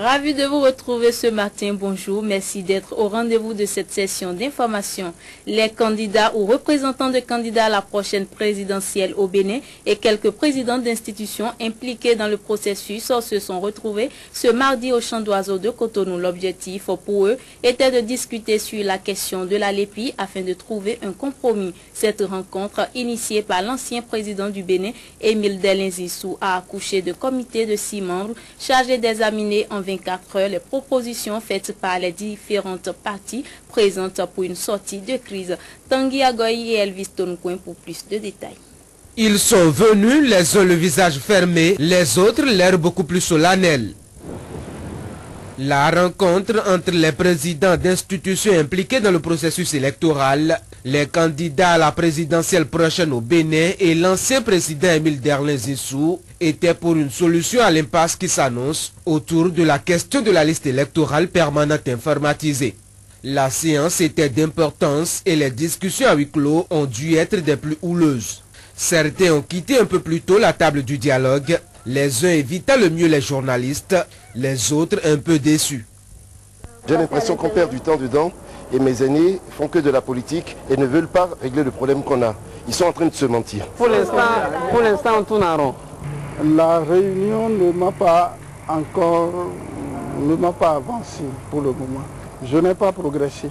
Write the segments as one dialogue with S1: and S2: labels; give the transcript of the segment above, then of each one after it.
S1: Ravi de vous retrouver ce matin. Bonjour, merci d'être au rendez-vous de cette session d'information. Les candidats ou représentants de candidats à la prochaine présidentielle au Bénin et quelques présidents d'institutions impliqués dans le processus se sont retrouvés ce mardi au Champ d'Oiseaux de Cotonou. L'objectif pour eux était de discuter sur la question de la LEPI afin de trouver un compromis. Cette rencontre, initiée par l'ancien président du Bénin, Émile Delin Zissou, a accouché de comités de 6 membres chargés d'examiner en 24 heures les propositions faites par les différentes parties présentes pour une sortie de crise. Tanguy Agoy et Elvis Toncoin pour plus de détails.
S2: Ils sont venus, les uns le visage fermé, les autres l'air beaucoup plus solennel. La rencontre entre les présidents d'institutions impliquées dans le processus électoral, les candidats à la présidentielle prochaine au Bénin et l'ancien président Émile Delin Zissou était pour une solution à l'impasse qui s'annonce autour de la question de la liste électorale permanente informatisée. La séance était d'importance et les discussions à huis clos ont dû être des plus houleuses. Certains ont quitté un peu plus tôt la table du dialogue, les uns évitant le mieux les journalistes, les autres un peu déçus.
S3: J'ai l'impression qu'on perd du temps dedans et mes aînés font que de la politique et ne veulent pas régler le problème qu'on a. Ils sont en train de se mentir.
S4: Pour l'instant, on tourne en rond.
S5: La réunion ne m'a pas avancé pour le moment. Je n'ai pas progressé.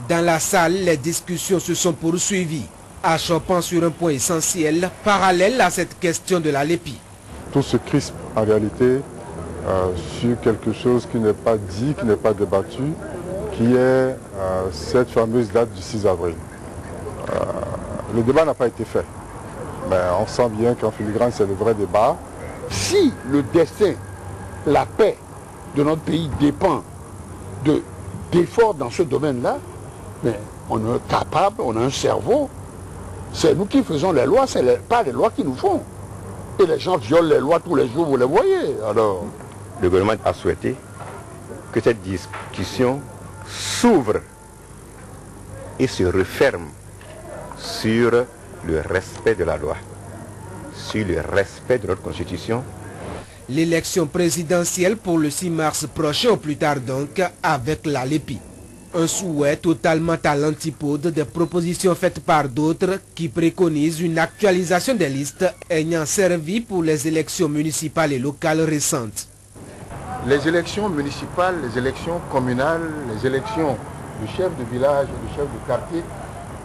S2: Dans la salle, les discussions se sont poursuivies, achoppant sur un point essentiel, parallèle à cette question de la LEPI.
S6: Tout se crispe en réalité sur quelque chose qui n'est pas dit, qui n'est pas débattu, qui est cette fameuse date du 6 avril. Le débat n'a pas été fait, mais on sent bien qu'en filigrane c'est le vrai débat.
S5: Si le destin, la paix de notre pays dépend d'efforts dans ce domaine-là, mais on est capable, on a un cerveau. C'est nous qui faisons les lois, ce n'est pas les lois qui nous font. Et les gens violent les lois tous les jours, vous les voyez. Alors,
S7: le gouvernement a souhaité que cette discussion s'ouvre et se referme sur le respect de la loi, sur le respect de notre Constitution.
S2: L'élection présidentielle pour le 6 mars prochain, au plus tard donc, avec la LEPI. Un souhait totalement à l'antipode des propositions faites par d'autres qui préconisent une actualisation des listes ayant servi pour les élections municipales et locales récentes.
S5: les élections municipales, les élections communales, les élections du chef de village et du chef de quartier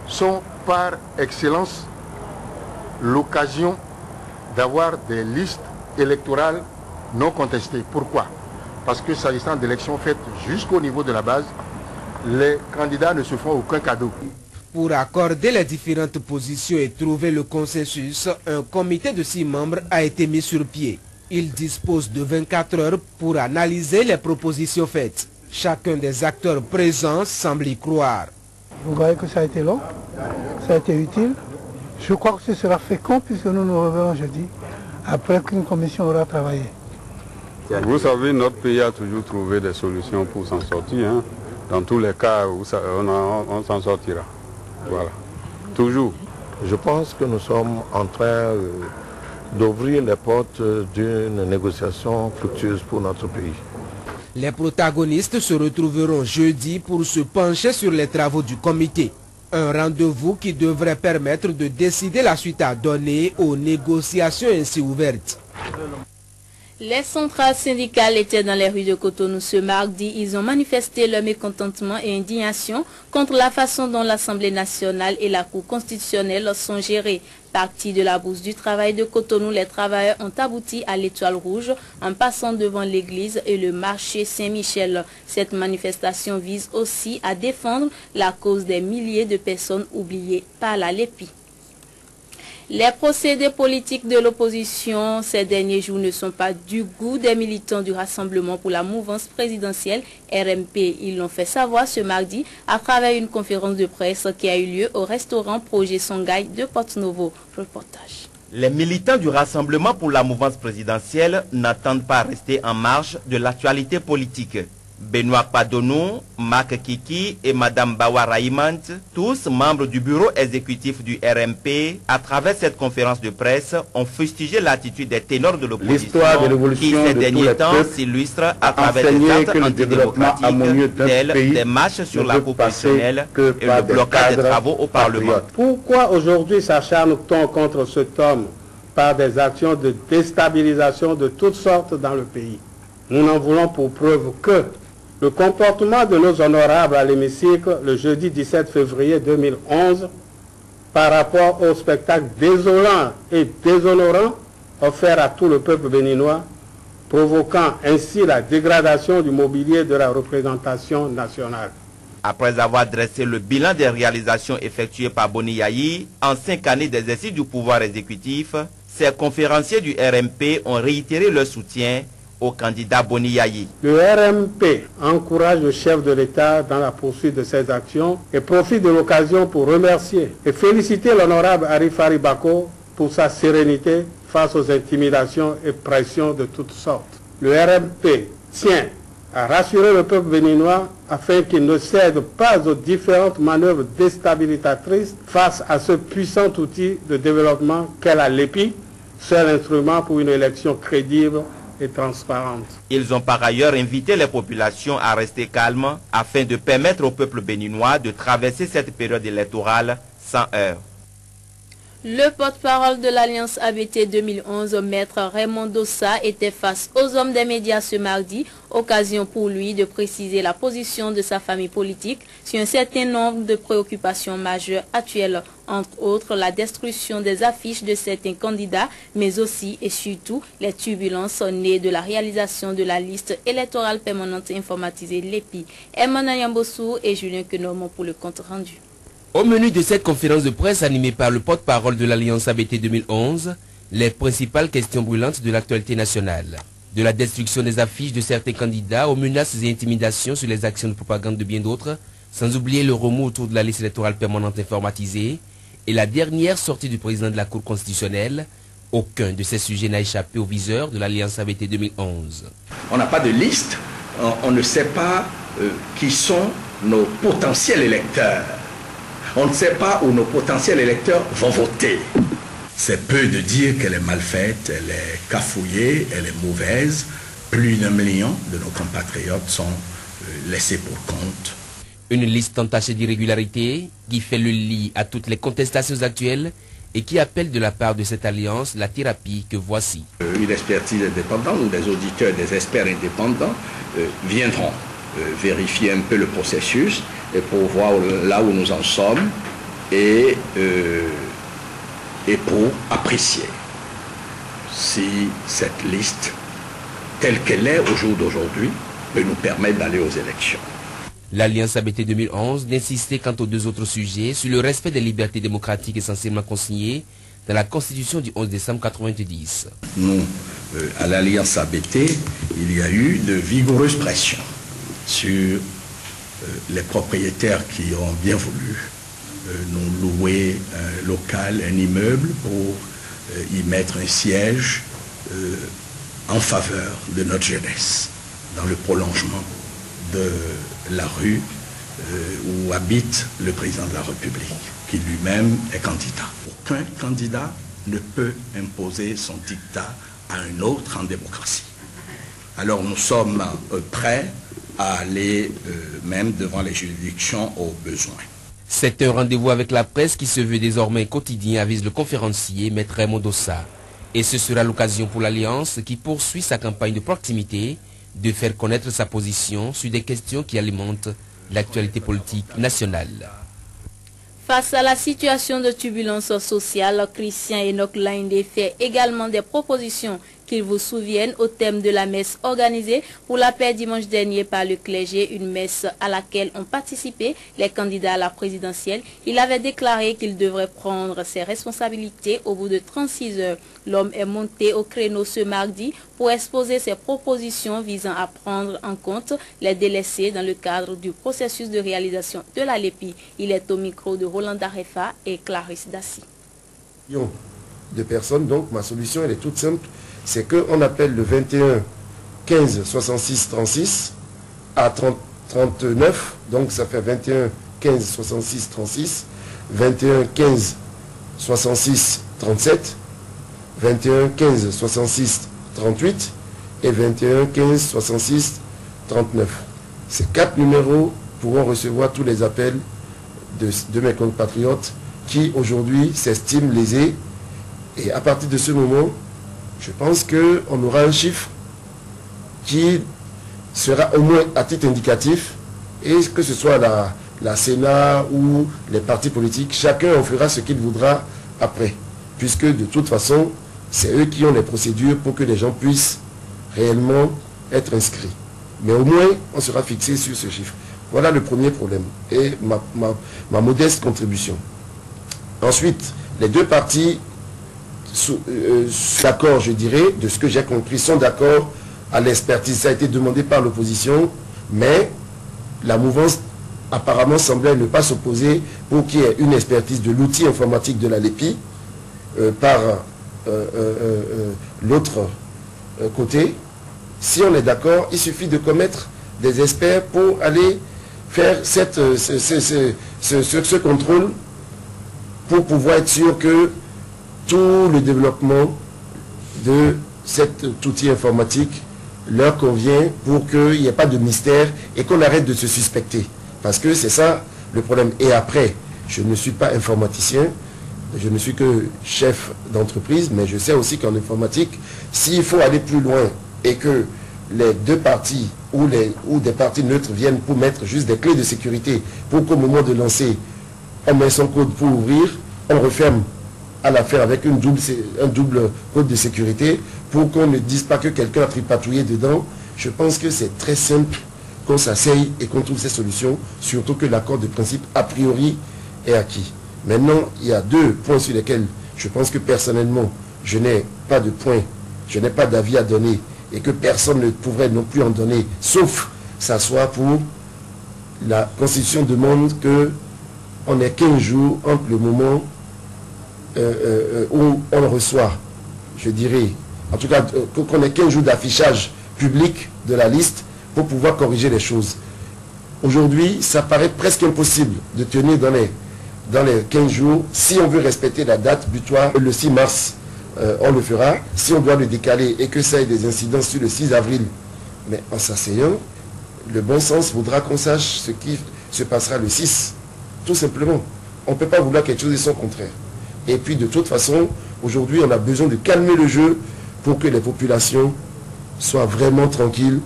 S5: sont par excellence l'occasion d'avoir des listes électorales non contestées. Pourquoi? Parce que s'agissant d'élections faites jusqu'au niveau de la base, les candidats ne se font aucun cadeau.
S2: Pour accorder les différentes positions et trouver le consensus, un comité de 6 membres a été mis sur pied. Il dispose de 24 heures pour analyser les propositions faites. Chacun des acteurs présents semble y croire.
S8: Vous voyez que ça a été long, ça a été utile. Je crois que ce sera fécond puisque nous nous reverrons jeudi, après qu'une commission aura travaillé.
S6: Vous savez, notre pays a toujours trouvé des solutions pour s'en sortir. Hein. Dans tous les cas, on s'en sortira. Voilà. Toujours.
S3: Je pense que nous sommes en train d'ouvrir les portes d'une négociation fructueuse pour notre pays.
S2: Les protagonistes se retrouveront jeudi pour se pencher sur les travaux du comité. Un rendez-vous qui devrait permettre de décider la suite à donner aux négociations ainsi ouvertes.
S1: Les centrales syndicales étaient dans les rues de Cotonou ce mardi. Ils ont manifesté leur mécontentement et indignation contre la façon dont l'Assemblée nationale et la Cour constitutionnelle sont gérées. Partis de la Bourse du travail de Cotonou, les travailleurs ont abouti à l'Étoile Rouge en passant devant l'église et le marché Saint-Michel. Cette manifestation vise aussi à défendre la cause des milliers de personnes oubliées par la LEPI. Les procédés politiques de l'opposition ces derniers jours ne sont pas du goût des militants du Rassemblement pour la mouvance présidentielle RMP. Ils l'ont fait savoir ce mardi à travers une conférence de presse qui a eu lieu au restaurant Projet Songhai de Porto-Novo. Reportage.
S9: Les militants du Rassemblement pour la mouvance présidentielle n'attendent pas rester en marge de l'actualité politique. Benoît Padonou, Marc Kiki et Madame Bawa Raïmant, tous membres du bureau exécutif du RMP, à travers cette conférence de presse, ont fustigé l'attitude des ténors de l'opposition qui, ces derniers temps, s'illustre à travers des actes antidémocratiques tels des marches sur la Cour constitutionnelle et le blocage des travaux au Parlement.
S4: Pourquoi aujourd'hui s'acharne-t-on contre cet homme par des actions de déstabilisation de toutes sortes dans le pays? Nous n'en voulons pour preuve que le comportement de nos honorables à l'hémicycle le jeudi 17 février 2011 par rapport au spectacle désolant et déshonorant offert à tout le peuple béninois, provoquant ainsi la dégradation du mobilier de la représentation nationale.
S9: Après avoir dressé le bilan des réalisations effectuées par Boni Yayi en 5 années d'exercice du pouvoir exécutif, ces conférenciers du RMP ont réitéré leur soutien au candidat Boni Yayi.
S4: Le RMP encourage le chef de l'État dans la poursuite de ses actions et profite de l'occasion pour remercier et féliciter l'honorable Arifari Bako pour sa sérénité face aux intimidations et pressions de toutes sortes. Le RMP tient à rassurer le peuple béninois afin qu'il ne cède pas aux différentes manœuvres déstabilisatrices face à ce puissant outil de développement qu'est la LEPI, seul instrument pour une élection crédible et transparente.
S9: Ils ont par ailleurs invité les populations à rester calmes afin de permettre au peuple béninois de traverser cette période électorale sans heurts.
S1: Le porte-parole de l'Alliance ABT 2011, Maître Raymond Dossa, était face aux hommes des médias ce mardi, occasion pour lui de préciser la position de sa famille politique sur un certain nombre de préoccupations majeures actuelles, entre autres la destruction des affiches de certains candidats, mais aussi et surtout les turbulences nées de la réalisation de la liste électorale permanente informatisée LEPI. Emmanuel Yambossou et Julien Kenomon pour le compte rendu.
S2: Au menu de cette conférence de presse animée par le porte-parole de l'Alliance ABT 2011, les principales questions brûlantes de l'actualité nationale. De la destruction des affiches de certains candidats aux menaces et intimidations sur les actions de propagande de bien d'autres, sans oublier le remous autour de la liste électorale permanente informatisée et la dernière sortie du président de la Cour constitutionnelle, aucun de ces sujets n'a échappé au viseur de l'Alliance ABT 2011.
S10: On n'a pas de liste, on ne sait pas qui sont nos potentiels électeurs. On ne sait pas où nos potentiels électeurs vont voter. C'est peu de dire qu'elle est mal faite, elle est cafouillée, elle est mauvaise. Plus d'1 million de nos compatriotes sont laissés pour compte.
S2: Une liste entachée d'irrégularités qui fait le lit à toutes les contestations actuelles et qui appelle de la part de cette alliance la thérapie que voici.
S10: Une expertise indépendante ou des auditeurs, des experts indépendants viendront vérifier un peu le processus et pour voir là où nous en sommes et pour apprécier si cette liste, telle qu'elle est au jour d'aujourd'hui, peut nous permettre d'aller aux élections.
S2: L'Alliance ABT 2011 n'insistait quant aux 2 autres sujets sur le respect des libertés démocratiques essentiellement consignées dans la Constitution du 11 décembre 1990.
S10: Nous, à l'Alliance ABT, il y a eu de vigoureuses pressions sur les propriétaires qui ont bien voulu nous louer un local, un immeuble pour y mettre un siège en faveur de notre jeunesse, dans le prolongement de la rue où habite le président de la République, qui lui-même est candidat. Aucun candidat ne peut imposer son dictat à un autre en démocratie. Alors nous sommes prêts à aller même devant les juridictions au besoin.
S2: C'est un rendez-vous avec la presse qui se veut désormais quotidien, avise le conférencier Maître Raymond Dossa. Et ce sera l'occasion pour l'Alliance qui poursuit sa campagne de proximité de faire connaître sa position sur des questions qui alimentent l'actualité politique nationale.
S1: Face à la situation de turbulence sociale, Christian Enoch Laindé fait également des propositions qu'il vous souvienne au thème de la messe organisée pour la paix dimanche dernier par le clergé, une messe à laquelle ont participé les candidats à la présidentielle. Il avait déclaré qu'il devrait prendre ses responsabilités au bout de 36 heures. L'homme est monté au créneau ce mardi pour exposer ses propositions visant à prendre en compte les délaissés dans le cadre du processus de réalisation de la LEPI. Il est au micro de Roland Darefa et Clarisse Dassi.
S3: De personnes, donc ma solution elle est toute simple, c'est qu'on appelle le 21 15 66 36 à 39, donc ça fait 21, 15, 66, 36, 21, 15, 66, 37, 21, 15, 66, 38 et 21, 15, 66, 39. Ces 4 numéros pourront recevoir tous les appels de mes compatriotes qui aujourd'hui s'estiment lésés. Et à partir de ce moment, je pense qu'on aura un chiffre qui sera au moins à titre indicatif, et que ce soit la Sénat ou les partis politiques, chacun en fera ce qu'il voudra après. Puisque de toute façon, c'est eux qui ont les procédures pour que les gens puissent réellement être inscrits. Mais au moins, on sera fixé sur ce chiffre. Voilà le premier problème et ma modeste contribution. Ensuite, les deux partis, d'accord, je dirais, de ce que j'ai compris, sont d'accord à l'expertise. Ça a été demandé par l'opposition, mais la mouvance apparemment semblait ne pas s'opposer pour qu'il y ait une expertise de l'outil informatique de la LEPI par l'autre côté. Si on est d'accord, il suffit de commettre des experts pour aller faire ce contrôle pour pouvoir être sûr que tout le développement de cet outil informatique leur convient pour qu'il n'y ait pas de mystère et qu'on arrête de se suspecter. Parce que c'est ça le problème. Et après, je ne suis pas informaticien, je ne suis que chef d'entreprise, mais je sais aussi qu'en informatique, s'il faut aller plus loin et que les deux parties ou des parties neutres viennent pour mettre juste des clés de sécurité pour qu'au moment de lancer, on met son code pour ouvrir, on referme à l'affaire avec un double code de sécurité pour qu'on ne dise pas que quelqu'un a tripatouillé dedans. Je pense que c'est très simple qu'on s'asseye et qu'on trouve ces solutions, surtout que l'accord de principe a priori est acquis. Maintenant, il y a deux points sur lesquels je pense que personnellement, je n'ai pas de point, je n'ai pas d'avis à donner et que personne ne pourrait non plus en donner, sauf s'asseoir pour la Constitution demande qu'on ait 15 jours entre le moment où on reçoit, je dirais, en tout cas qu'on ait 15 jours d'affichage public de la liste pour pouvoir corriger les choses. Aujourd'hui, ça paraît presque impossible de tenir dans les 15 jours. Si on veut respecter la date butoir, le 6 mars, on le fera. Si on doit le décaler et que ça ait des incidences sur le 6 avril, mais en s'asseyant, le bon sens voudra qu'on sache ce qui se passera le 6. Tout simplement. On ne peut pas vouloir quelque chose et son contraire. Et puis de toute façon, aujourd'hui, on a besoin de calmer le jeu pour que les populations soient vraiment tranquilles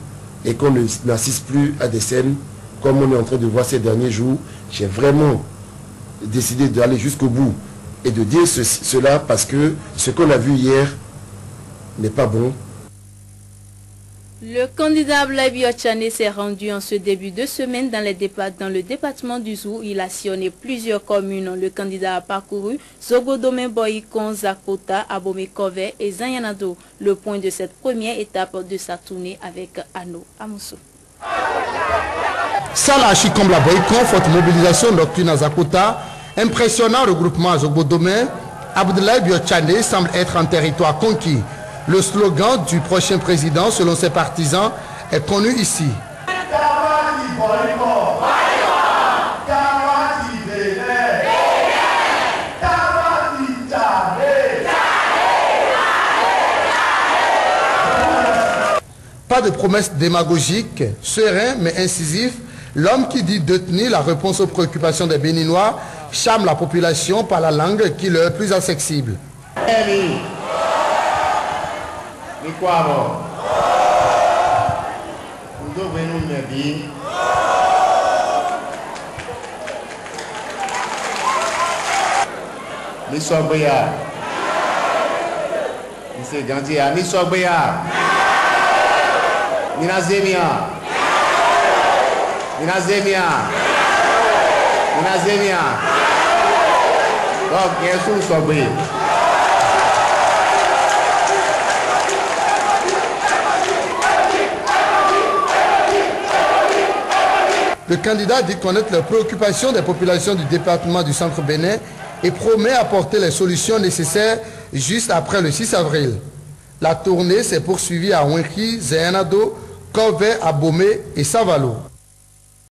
S3: et qu'on n'assiste plus à des scènes comme on est en train de voir ces derniers jours. J'ai vraiment décidé d'aller jusqu'au bout et de dire cela parce que ce qu'on a vu hier n'est pas bon.
S1: Le candidat Abdoulaye Biotchane s'est rendu en ce début de semaine dans le département du Zou. Il a sillonné plusieurs communes. Le candidat a parcouru Zogodome, Boyikon, Zakota, Abomey-Kové et Zanyanado. Le point de cette première étape de sa tournée avec Anno Amoussou.
S11: Salah Chikomla Boyikon, forte mobilisation nocturne à Zakota, impressionnant regroupement à Zogodome, Abdoulaye Biotchane semble être en territoire conquis. Le slogan du prochain président, selon ses partisans, est connu ici. Pas de promesses démagogiques, serein mais incisif, l'homme qui dit détenir la réponse aux préoccupations des Béninois charme la population par la langue qui leur est plus accessible. Le candidat dit connaître les préoccupations des populations du département du Centre Bénin et promet apporter les solutions nécessaires juste après le 6 avril. La tournée s'est poursuivie à Wenki, Zanyanado, Corvée, Abomey et Savalo.